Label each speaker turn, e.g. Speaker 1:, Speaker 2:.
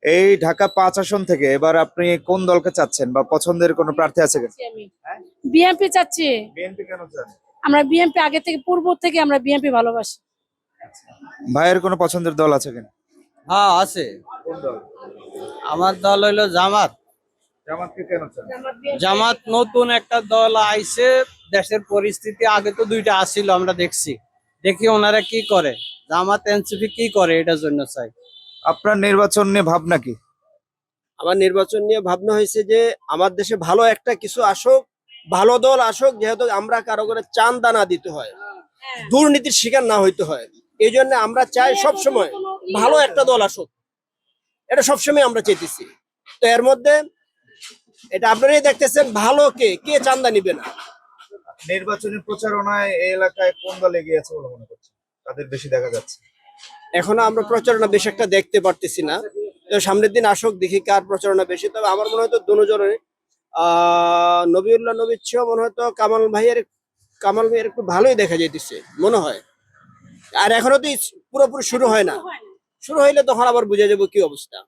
Speaker 1: এই ঢাকা 5 আসন থেকে এবার আপনি কোন দলকে চাচ্ছেন বা পছন্দের কোনো প্রার্থী আছে কিনা?
Speaker 2: বিএনপি চাচ্ছি।
Speaker 1: বিএনপি কেন চান?
Speaker 2: আমরা বিএনপি আগে থেকে পূর্ব থেকে আমরা বিএনপি ভালোবাসি।
Speaker 1: ভাইয়ের কোনো পছন্দের দল আছে কিনা?
Speaker 3: হ্যাঁ আছে।
Speaker 1: কোন দল?
Speaker 3: আমার দল হইলো জামাত।
Speaker 1: জামাতকে কেন চান?
Speaker 3: জামাত নতুন একটা দল আইছে, দেশের পরিস্থিতি আগে তো দুইটা আসছিল, আমরা দেখছি, দেখি ওনারা কি করে, জামাত এনসিপি কি করে, এটার জন্য চাই।
Speaker 1: আপনার নির্বাচন নিয়ে ভাবনা কি?
Speaker 4: আমার নির্বাচন নিয়ে ভাবনা হয়েছে যে আমার দেশে ভালো একটা কিছু আসুক, ভালো দল আসুক, যেহেতু আমরা কারো করে চাঁদ দানা দিতে হয়, দুর্নীতির শিকার না হইতে হয়। এই জন্য আমরা চাই সব সময় ভালো একটা দল আসুক, এটা সবসময় আমরা চাইতেছি। তো এর মধ্যে এটা আপনারাই দেখতেছেন, ভালো কে কে চান্দা নিবে না।
Speaker 1: নির্বাচনী প্রচারণায় এই এলাকায় কোন দল এগিয়ে আছে বলে মনে করছেন? তাদের বেশি দেখা যাচ্ছে।
Speaker 4: এখনো আমরা প্রচারণা বেশি একটা দেখতে পারতেছি না। তো সামনের দিন আসুক, দেখি কার প্রচারণা বেশি। তবে আমার মনে হয় তো দুজনের নবিউল্লাহ নবীর চেয়েও মনে হয় তো কামাল ভাইয়ের একটু ভালোই দেখা যাইতেছে মনে হয়। আর এখনো তো পুরোপুরি শুরু হয় না, শুরু হইলে তখন আবার বুঝে যাবো কি অবস্থা।